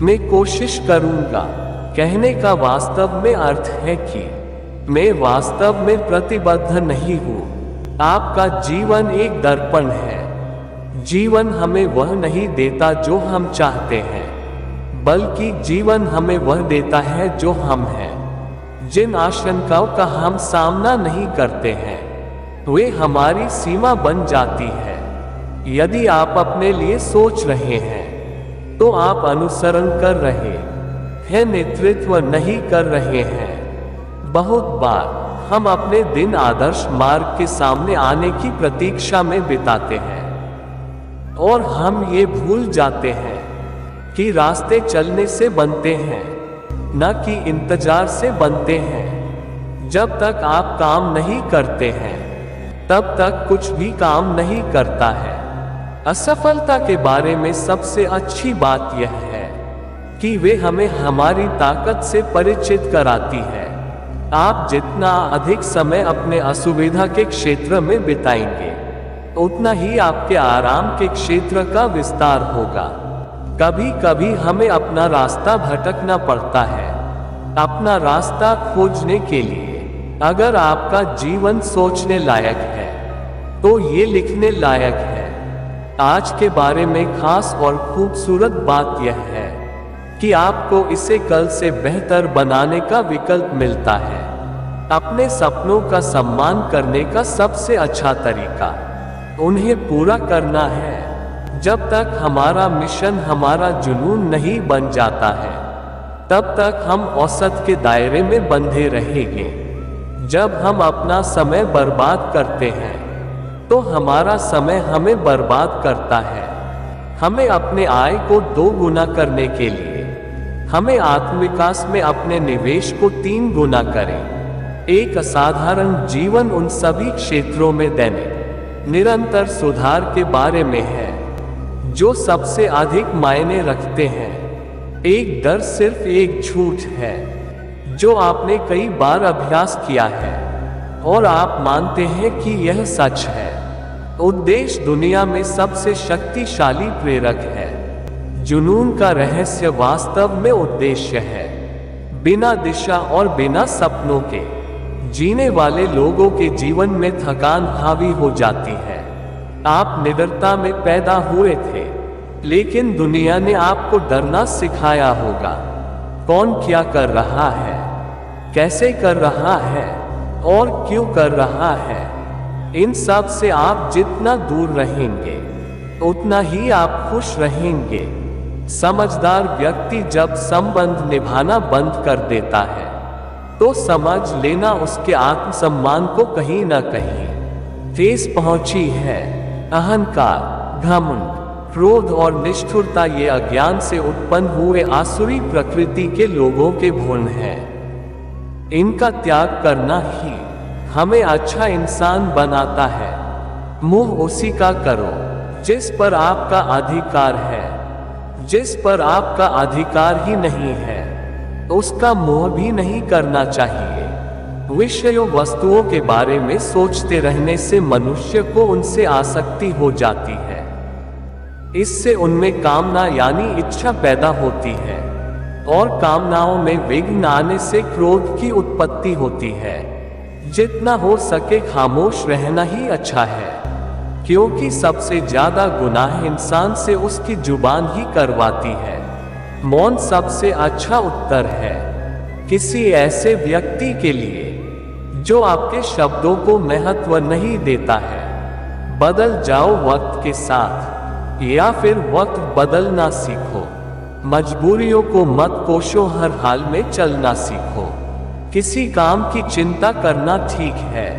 मैं कोशिश करूंगा। कहने का वास्तव में अर्थ है कि मैं वास्तव में प्रतिबद्ध नहीं हूं। आपका जीवन एक दर्पण है। जीवन हमें वह नहीं देता जो हम चाहते हैं, बल्कि जीवन हमें वह देता है जो हम हैं। जिन आशंकाओं का हम सामना नहीं करते हैं, वे हमारी सीमा बन जाती है। यदि आप अपने लिए सोच रहे हैं, तो आप अनुसरण कर रहे हैं, नेतृत्व नहीं कर रहे हैं। बहुत बार हम अपने दिन आदर्श मार्ग के सामने आने की प्रतीक्षा में बिताते हैं, और हम ये भूल जाते हैं कि रास्ते चलने से बनते हैं, न कि इंतजार से बनते हैं। जब तक आप काम नहीं करते हैं, तब तक कुछ भी काम नहीं करता है। असफलता के बारे में सबसे अच्छी बात यह है कि वे हमें हमारी ताकत से परिचित कराती है। आप जितना अधिक समय अपने असुविधा के क्षेत्र में बिताएंगे, उतना ही आपके आराम के क्षेत्र का विस्तार होगा। कभी कभी हमें अपना रास्ता भटकना पड़ता है, अपना रास्ता खोजने के लिए। अगर आपका जीवन सोचने लायक है, तो ये लिखने लायक है। आज के बारे में खास और खूबसूरत बात यह है कि आपको इसे कल से बेहतर बनाने का विकल्प मिलता है। अपने सपनों का सम्मान करने का सबसे अच्छा तरीका उन्हें पूरा करना है। जब तक हमारा मिशन हमारा जुनून नहीं बन जाता है, तब तक हम औसत के दायरे में बंधे रहेंगे। जब हम अपना समय बर्बाद करते हैं, तो हमारा समय हमें बर्बाद करता है। हमें अपने आय को 2 गुना करने के लिए हमें आत्मविकास में अपने निवेश को 3 गुना करें। एक असाधारण जीवन उन सभी क्षेत्रों में दैनिक निरंतर सुधार के बारे में है जो सबसे अधिक मायने रखते हैं। एक डर सिर्फ एक झूठ है जो आपने कई बार अभ्यास किया है और आप मानते हैं कि यह सच है। उद्देश्य दुनिया में सबसे शक्तिशाली प्रेरक है। जुनून का रहस्य वास्तव में उद्देश्य है। बिना दिशा और बिना सपनों के जीने वाले लोगों के जीवन में थकान हावी हो जाती है। आप निडरता में पैदा हुए थे, लेकिन दुनिया ने आपको डरना सिखाया होगा। कौन क्या कर रहा है, कैसे कर रहा है और क्यों कर रहा है, इन सब से आप जितना दूर रहेंगे, उतना ही आप खुश रहेंगे। समझदार व्यक्ति जब संबंध निभाना बंद कर देता है, तो समझ लेना उसके आत्मसम्मान को कहीं न कहीं ठेस पहुंची है। अहंकार, घमंड, क्रोध और निष्ठुरता ये अज्ञान से उत्पन्न हुए आसुरी प्रकृति के लोगों के गुण हैं। इनका त्याग करना ही हमें अच्छा इंसान बनाता है। मुंह उसी का करो जिस पर आपका अधिकार है। जिस पर आपका अधिकार ही नहीं है, उसका मोह भी नहीं करना चाहिए। विषयों वस्तुओं के बारे में सोचते रहने से मनुष्य को उनसे आसक्ति हो जाती है। इससे उनमें कामना यानी इच्छा पैदा होती है, और कामनाओं में विघ्न आने से क्रोध की उत्पत्ति होती है। जितना हो सके खामोश रहना ही अच्छा है, क्योंकि सबसे ज्यादा गुनाह इंसान से उसकी जुबान ही करवाती है। मौन सबसे अच्छा उत्तर है किसी ऐसे व्यक्ति के लिए जो आपके शब्दों को महत्व नहीं देता है। बदल जाओ वक्त के साथ, या फिर वक्त बदलना सीखो। मजबूरियों को मत कोसो, हर हाल में चलना सीखो। किसी काम की चिंता करना ठीक है,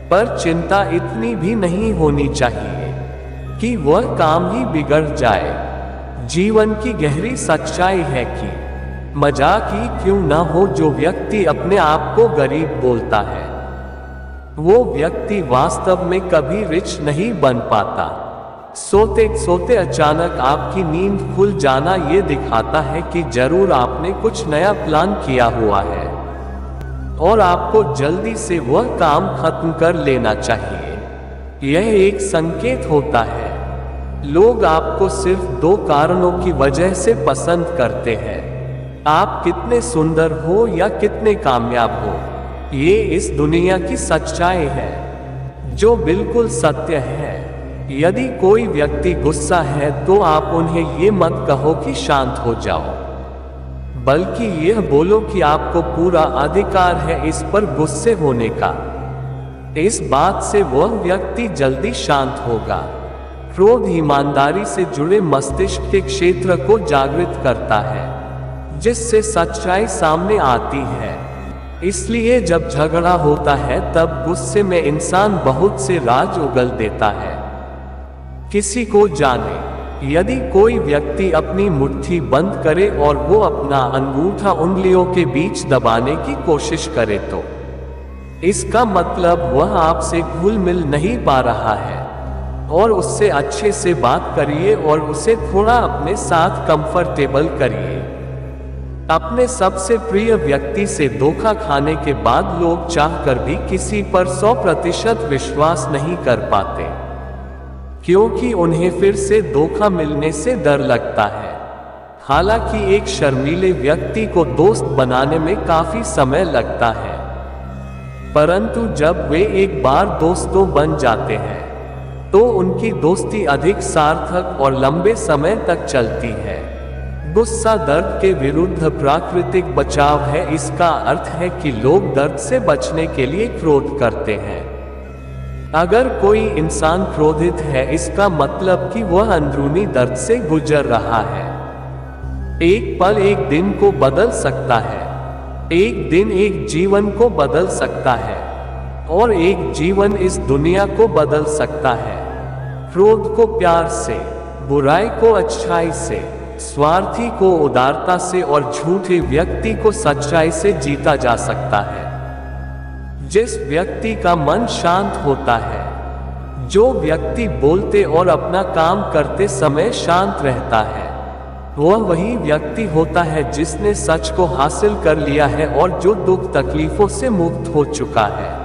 पर चिंता इतनी भी नहीं होनी चाहिए कि वह काम ही बिगड़ जाए। जीवन की गहरी सच्चाई है कि मजाक ही क्यों ना हो, जो व्यक्ति अपने आप को गरीब बोलता है, वो व्यक्ति वास्तव में कभी रिच नहीं बन पाता। सोते सोते अचानक आपकी नींद खुल जाना ये दिखाता है कि जरूर आपने कुछ नया प्लान किया हुआ है, और आपको जल्दी से वह काम खत्म कर लेना चाहिए। यह एक संकेत होता है लोग आपको सिर्फ दो कारणों की वजह से पसंद करते हैं, आप कितने सुंदर हो या कितने कामयाब हो। ये इस दुनिया की सच्चाई है, जो बिल्कुल सत्य है। यदि कोई व्यक्ति गुस्सा है तो आप उन्हें ये मत कहो कि शांत हो जाओ, बल्कि यह बोलो कि आपको पूरा अधिकार है इस पर गुस्से होने का। इस बात से वह व्यक्ति जल्दी शांत होगा। क्रोध ईमानदारी से जुड़े मस्तिष्क के क्षेत्र को जागृत करता है, जिससे सच्चाई सामने आती है। इसलिए जब झगड़ा होता है तब गुस्से में इंसान बहुत से राज उगल देता है। किसी को जाने, यदि कोई व्यक्ति अपनी मुट्ठी बंद करे और वो अपना अंगूठा उंगलियों के बीच दबाने की कोशिश करे तो इसका मतलब वह आपसे घुल मिल नहीं पा रहा है। और उससे अच्छे से बात करिए और उसे थोड़ा अपने साथ कंफर्टेबल करिए। अपने सबसे प्रिय व्यक्ति से धोखा खाने के बाद लोग चाहकर भी किसी पर 100% विश्वास नहीं कर पाते, क्योंकि उन्हें फिर से धोखा मिलने से डर लगता है। हालांकि एक शर्मीले व्यक्ति को दोस्त बनाने में काफी समय लगता है, परंतु जब वे एक बार दोस्तों बन जाते हैं तो उनकी दोस्ती अधिक सार्थक और लंबे समय तक चलती है। गुस्सा दर्द के विरुद्ध प्राकृतिक बचाव है। इसका अर्थ है कि लोग दर्द से बचने के लिए क्रोध करते हैं। अगर कोई इंसान क्रोधित है, इसका मतलब कि वह अंदरूनी दर्द से गुजर रहा है। एक पल एक दिन को बदल सकता है, एक दिन एक जीवन को बदल सकता है, और एक जीवन इस दुनिया को बदल सकता है। क्रोध को प्यार से, बुराई को अच्छाई से, स्वार्थी को उदारता से और झूठे व्यक्ति को सच्चाई से जीता जा सकता है। जिस व्यक्ति का मन शांत होता है, जो व्यक्ति बोलते और अपना काम करते समय शांत रहता है, वह वही व्यक्ति होता है जिसने सच को हासिल कर लिया है और जो दुख तकलीफों से मुक्त हो चुका है।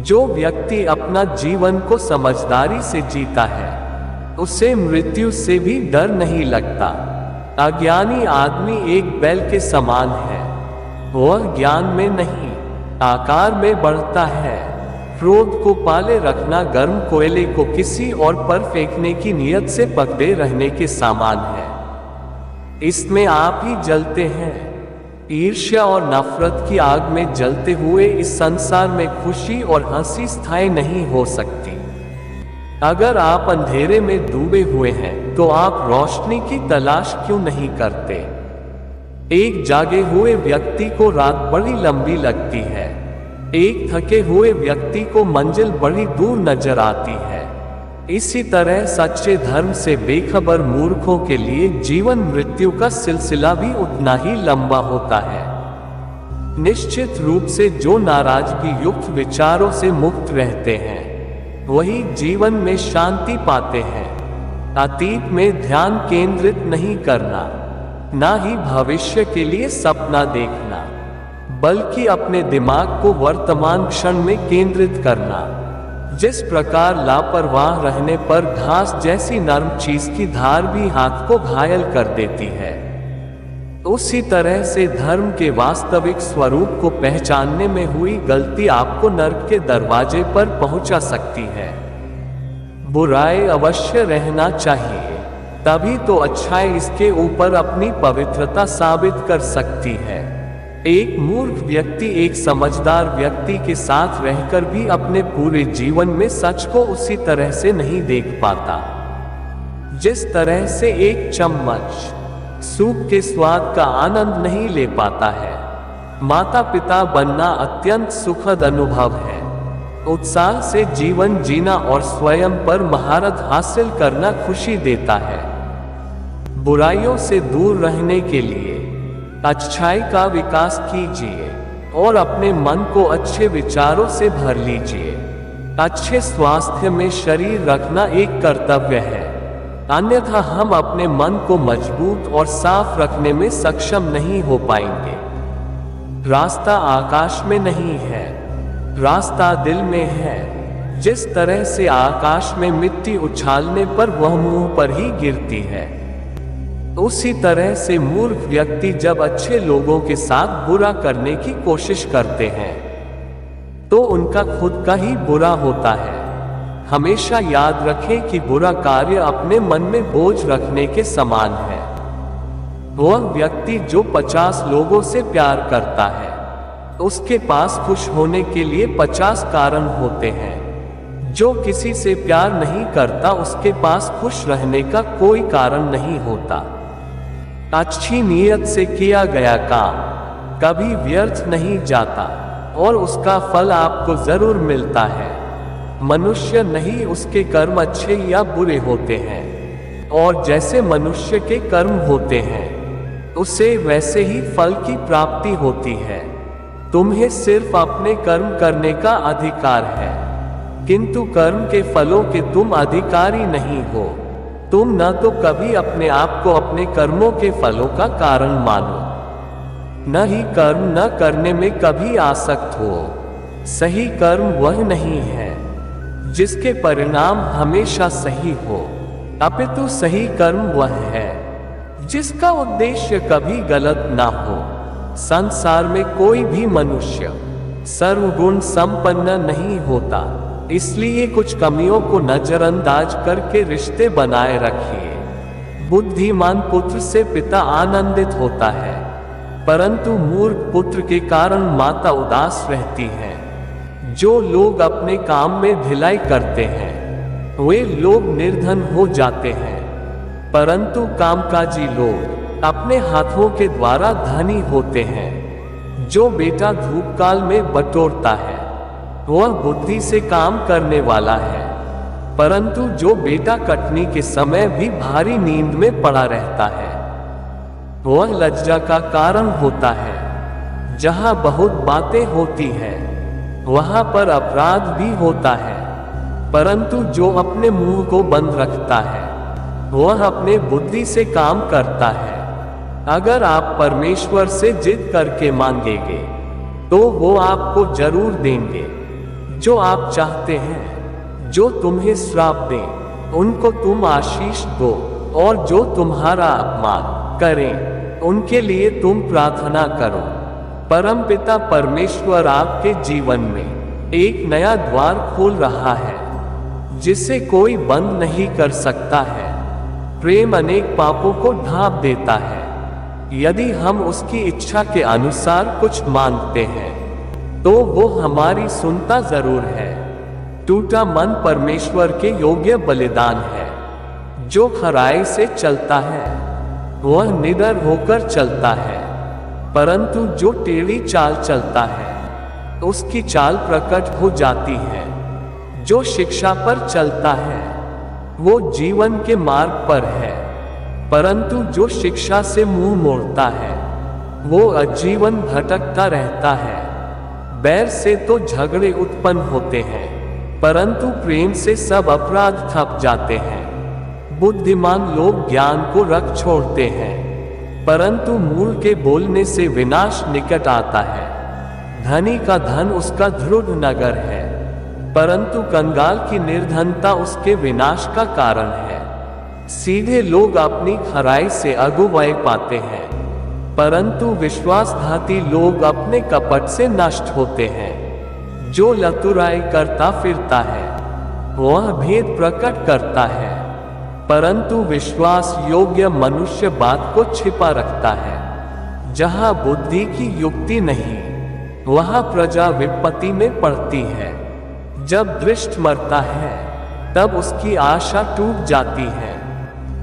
जो व्यक्ति अपना जीवन को समझदारी से जीता है, उसे मृत्यु से भी डर नहीं लगता। अज्ञानी आदमी एक बैल के समान है, वह ज्ञान में नहीं, आकार में बढ़ता है। क्रोध को पाले रखना गर्म कोयले को किसी और पर फेंकने की नियत से पकड़े रहने के समान है। इसमें आप ही जलते हैं। ईर्ष्या और नफरत की आग में जलते हुए इस संसार में खुशी और हंसी स्थायी नहीं हो सकती। अगर आप अंधेरे में डूबे हुए हैं तो आप रोशनी की तलाश क्यों नहीं करते? एक जागे हुए व्यक्ति को रात बड़ी लंबी लगती है, एक थके हुए व्यक्ति को मंजिल बड़ी दूर नजर आती है। इसी तरह सच्चे धर्म से बेखबर मूर्खों के लिए जीवन मृत्यु का सिलसिला भी उतना ही लंबा होता है। निश्चित रूप से जो नाराजगी युक्त विचारों से मुक्त रहते हैं, वही जीवन में शांति पाते हैं। अतीत में ध्यान केंद्रित नहीं करना, ना ही भविष्य के लिए सपना देखना, बल्कि अपने दिमाग को वर्तमान क्षण में केंद्रित करना। जिस प्रकार लापरवाह रहने पर घास जैसी नर्म चीज की धार भी हाथ को घायल कर देती है, उसी तरह से धर्म के वास्तविक स्वरूप को पहचानने में हुई गलती आपको नर्क के दरवाजे पर पहुंचा सकती है। बुराई अवश्य रहना चाहिए, तभी तो अच्छाई इसके ऊपर अपनी पवित्रता साबित कर सकती है। एक मूर्ख व्यक्ति एक समझदार व्यक्ति के साथ रहकर भी अपने पूरे जीवन में सच को उसी तरह से नहीं देख पाता, जिस तरह से एक चम्मच सूप के स्वाद का आनंद नहीं ले पाता है। माता पिता बनना अत्यंत सुखद अनुभव है। उत्साह से जीवन जीना और स्वयं पर महारत हासिल करना खुशी देता है। बुराइयों से दूर रहने के लिए अच्छाई का विकास कीजिए और अपने मन को अच्छे विचारों से भर लीजिए। अच्छे स्वास्थ्य में शरीर रखना एक कर्तव्य है, अन्यथा हम अपने मन को मजबूत और साफ रखने में सक्षम नहीं हो पाएंगे। रास्ता आकाश में नहीं है, रास्ता दिल में है। जिस तरह से आकाश में मिट्टी उछालने पर वह मुंह पर ही गिरती है, उसी तरह से मूर्ख व्यक्ति जब अच्छे लोगों के साथ बुरा करने की कोशिश करते हैं तो उनका खुद का ही बुरा होता है। हमेशा याद रखें कि बुरा कार्य अपने मन में बोझ रखने के समान है। वह व्यक्ति जो 50 लोगों से प्यार करता है, उसके पास खुश होने के लिए 50 कारण होते हैं। जो किसी से प्यार नहीं करता, उसके पास खुश रहने का कोई कारण नहीं होता। अच्छी नीयत से किया गया काम कभी व्यर्थ नहीं जाता और उसका फल आपको जरूर मिलता है। मनुष्य नहीं, उसके कर्म अच्छे या बुरे होते हैं, और जैसे मनुष्य के कर्म होते हैं उसे वैसे ही फल की प्राप्ति होती है। तुम्हें सिर्फ अपने कर्म करने का अधिकार है, किंतु कर्म के फलों के तुम अधिकारी नहीं हो। तुम न तो कभी अपने आप को अपने कर्मों के फलों का कारण मानो, न ही कर्म न करने में कभी आसक्त हो। सही कर्म वह नहीं है जिसके परिणाम हमेशा सही हो, अपितु सही कर्म वह है जिसका उद्देश्य कभी गलत ना हो। संसार में कोई भी मनुष्य सर्वगुण संपन्न नहीं होता, इसलिए कुछ कमियों को नजरअंदाज करके रिश्ते बनाए रखिए। बुद्धिमान पुत्र से पिता आनंदित होता है, परंतु मूर्ख पुत्र के कारण माता उदास रहती है। जो लोग अपने काम में ढिलाई करते हैं वे लोग निर्धन हो जाते हैं, परंतु कामकाजी लोग अपने हाथों के द्वारा धनी होते हैं। जो बेटा धूपकाल में बटोरता है वह बुद्धि से काम करने वाला है, परंतु जो बेटा कटनी के समय भी भारी नींद में पड़ा रहता है वह लज्जा का कारण होता है। जहां बहुत बातें होती हैं वहां पर अपराध भी होता है, परंतु जो अपने मुंह को बंद रखता है वह अपने बुद्धि से काम करता है। अगर आप परमेश्वर से जिद करके मांगेंगे तो वो आपको जरूर देंगे। जो आप चाहते हैं, जो तुम्हें श्राप दें उनको तुम आशीष दो, और जो तुम्हारा अपमान करें उनके लिए तुम प्रार्थना करो। परमपिता परमेश्वर आपके जीवन में एक नया द्वार खोल रहा है जिसे कोई बंद नहीं कर सकता है। प्रेम अनेक पापों को ढांप देता है। यदि हम उसकी इच्छा के अनुसार कुछ मांगते हैं तो वो हमारी सुनता जरूर है। टूटा मन परमेश्वर के योग्य बलिदान है। जो खराई से चलता है वह निडर होकर चलता है, परंतु जो टेढ़ी चाल चलता है उसकी चाल प्रकट हो जाती है। जो शिक्षा पर चलता है वो जीवन के मार्ग पर है, परंतु जो शिक्षा से मुंह मोड़ता है वो आजीवन भटकता रहता है। बैर से तो झगड़े उत्पन्न होते हैं, परंतु प्रेम से सब अपराध थप जाते हैं। बुद्धिमान लोग ज्ञान को रख छोड़ते हैं, परंतु मूढ़ के बोलने से विनाश निकट आता है। धनी का धन उसका दृढ़ नगर है, परंतु कंगाल की निर्धनता उसके विनाश का कारण है। सीधे लोग अपनी खराई से अगुवाई पाते हैं, परंतु विश्वासघाती लोग अपने कपट से नष्ट होते हैं। जो लतुराई करता फिरता है वह भेद प्रकट करता है, परंतु विश्वास योग्य मनुष्य बात को छिपा रखता है। जहां बुद्धि की युक्ति नहीं वहां प्रजा विपत्ति में पड़ती है। जब दृष्ट मरता है तब उसकी आशा टूट जाती है,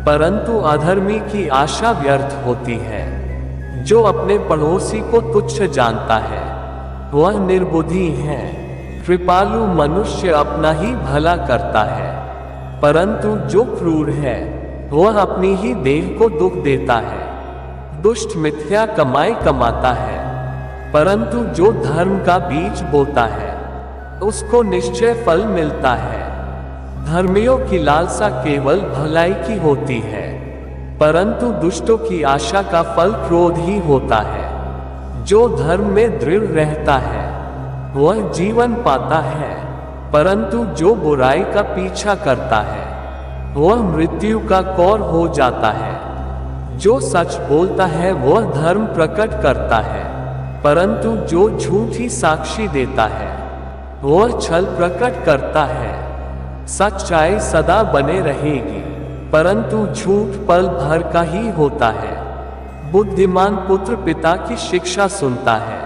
परंतु अधर्मी की आशा व्यर्थ होती है। जो अपने पड़ोसी को तुच्छ जानता है वह निर्बुद्धि है। कृपालु मनुष्य अपना ही भला करता है, परंतु जो क्रूर है वह अपनी ही देह को दुख देता है। दुष्ट मिथ्या कमाई कमाता है, परंतु जो धर्म का बीज बोता है उसको निश्चय फल मिलता है। धर्मियों की लालसा केवल भलाई की होती है, परंतु दुष्टों की आशा का फल क्रोध ही होता है। जो धर्म में दृढ़ रहता है वह जीवन पाता है, परंतु जो बुराई का पीछा करता है वह मृत्यु का कौर हो जाता है। जो सच बोलता है वह धर्म प्रकट करता है, परंतु जो झूठी साक्षी देता है वह छल प्रकट करता है। सच्चाई सदा बने रहेगी, परंतु झूठ पल भर का ही होता है। बुद्धिमान पुत्र पिता की शिक्षा सुनता है,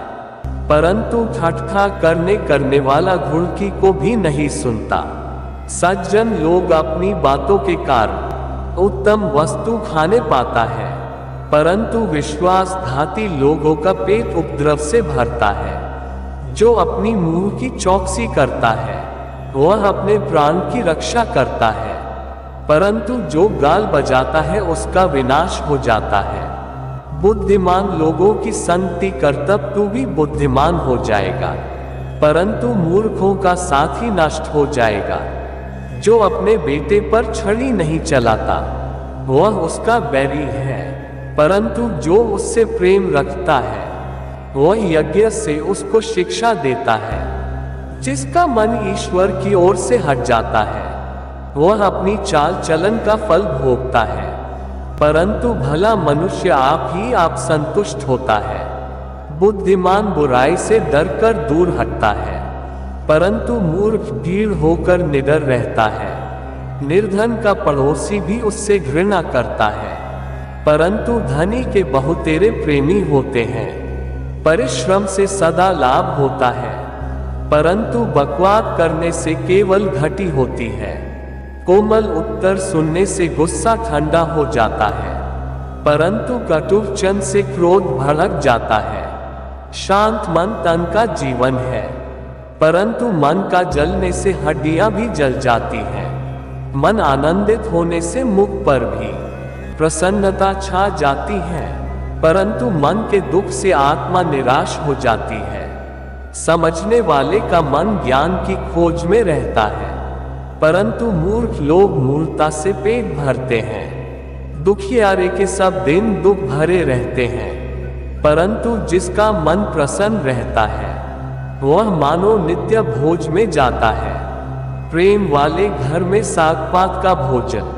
परंतु ठट्ठा करने वाला घुड़की को भी नहीं सुनता। सज्जन लोग अपनी बातों के कारण उत्तम वस्तु खाने पाता है, परंतु विश्वासघाती लोगों का पेट उपद्रव से भरता है। जो अपनी मुंह की चौकसी करता है वह अपने प्राण की रक्षा करता है, परंतु जो गाल बजाता है उसका विनाश हो जाता है। बुद्धिमान लोगों की संगति कर तब तू भी बुद्धिमान हो जाएगा, परंतु मूर्खों का साथ ही नष्ट हो जाएगा। जो अपने बेटे पर छड़ी नहीं चलाता वह उसका बैरी है, परंतु जो उससे प्रेम रखता है वह यज्ञ से उसको शिक्षा देता है। जिसका मन ईश्वर की ओर से हट जाता है वह अपनी चाल चलन का फल भोगता है, परंतु भला मनुष्य आप संतुष्ट होता है। बुद्धिमान बुराई से डरकर दूर हटता है, परंतु मूर्ख भीड़ होकर निडर रहता है। निर्धन का पड़ोसी भी उससे घृणा करता है, परंतु धनी के बहुतेरे प्रेमी होते हैं। परिश्रम से सदा लाभ होता है, परंतु बकवाद करने से केवल घटी होती है। कोमल उत्तर सुनने से गुस्सा ठंडा हो जाता है, परंतु कटु वचन से क्रोध भड़क जाता है। शांत मन तन का जीवन है, परंतु मन का जलने से हड्डियां भी जल जाती हैं। मन आनंदित होने से मुख पर भी प्रसन्नता छा जाती है, परंतु मन के दुख से आत्मा निराश हो जाती है। समझने वाले का मन ज्ञान की खोज में रहता है, परंतु मूर्ख लोग मूर्खता से पेट भरते हैं। दुखियारे के सब दिन दुख भरे रहते हैं, परंतु जिसका मन प्रसन्न रहता है वह मानो नित्य भोज में जाता है। प्रेम वाले घर में साग पात का भोजन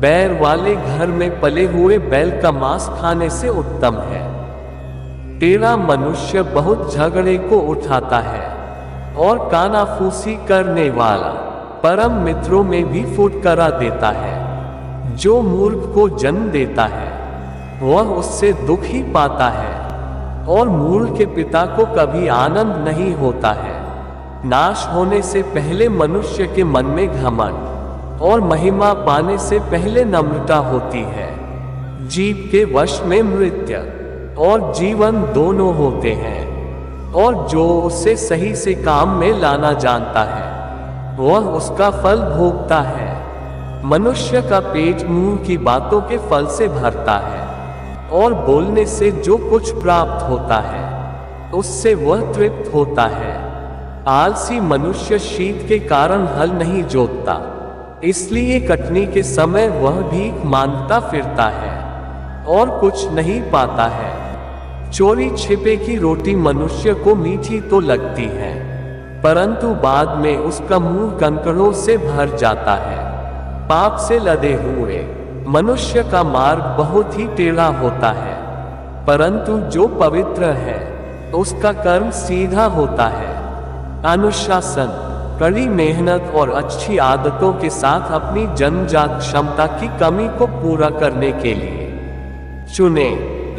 बैर वाले घर में पले हुए बैल का मांस खाने से उत्तम है। टेढ़ा मनुष्य बहुत झगड़े को उठाता है, और कानाफूसी करने वाला परम मित्रों में भी फुटकरा देता है। जो मूर्ख को जन्म देता है वह उससे दुख ही पाता है, और मूर्ख के पिता को कभी आनंद नहीं होता है। नाश होने से पहले मनुष्य के मन में घमंड और महिमा पाने से पहले नम्रता होती है। जीव के वश में मृत्यु और जीवन दोनों होते हैं, और जो उसे सही से काम में लाना जानता है वह उसका फल भोगता है। मनुष्य का पेट मुंह की बातों के फल से भरता है, और बोलने से जो कुछ प्राप्त होता है उससे वह तृप्त होता है। आलसी मनुष्य शीत के कारण हल नहीं जोतता, इसलिए कटनी के समय वह भीख मांगता फिरता है और कुछ नहीं पाता है। चोरी छिपे की रोटी मनुष्य को मीठी तो लगती है, परंतु बाद में उसका मुंह कंकड़ों से भर जाता है। पाप से लदे हुए मनुष्य का मार्ग बहुत ही टेढ़ा होता है, परंतु जो पवित्र है उसका कर्म सीधा होता है। अनुशासन, कड़ी मेहनत और अच्छी आदतों के साथ अपनी जन्मजात क्षमता की कमी को पूरा करने के लिए चुने।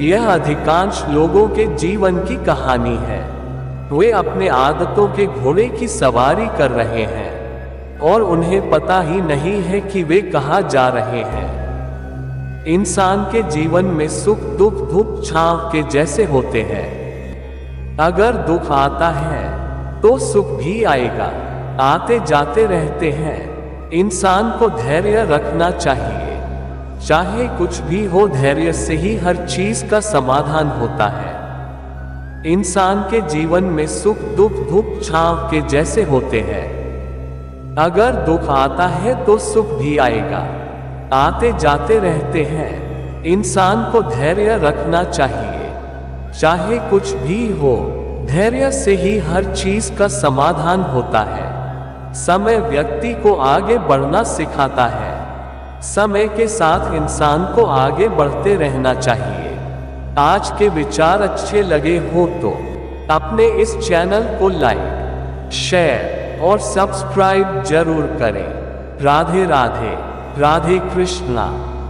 यह अधिकांश लोगों के जीवन की कहानी है। वे अपने आदतों के घोड़े की सवारी कर रहे हैं और उन्हें पता ही नहीं है कि वे कहाँ जा रहे हैं। इंसान के जीवन में सुख दुख धूप छांव के जैसे होते हैं। अगर दुख आता है तो सुख भी आएगा, आते जाते रहते हैं। इंसान को धैर्य रखना चाहिए। चाहे कुछ भी हो, धैर्य से ही हर चीज का समाधान होता है। इंसान के जीवन में सुख दुख धूप छांव के जैसे होते हैं। अगर दुख आता है तो सुख भी आएगा, आते जाते रहते हैं। इंसान को धैर्य रखना चाहिए। चाहे कुछ भी हो, धैर्य से ही हर चीज का समाधान होता है। समय व्यक्ति को आगे बढ़ना सिखाता है। समय के साथ इंसान को आगे बढ़ते रहना चाहिए। आज के विचार अच्छे लगे हो तो अपने इस चैनल को लाइक, शेयर और सब्सक्राइब जरूर करें। राधे राधे, राधे कृष्णा।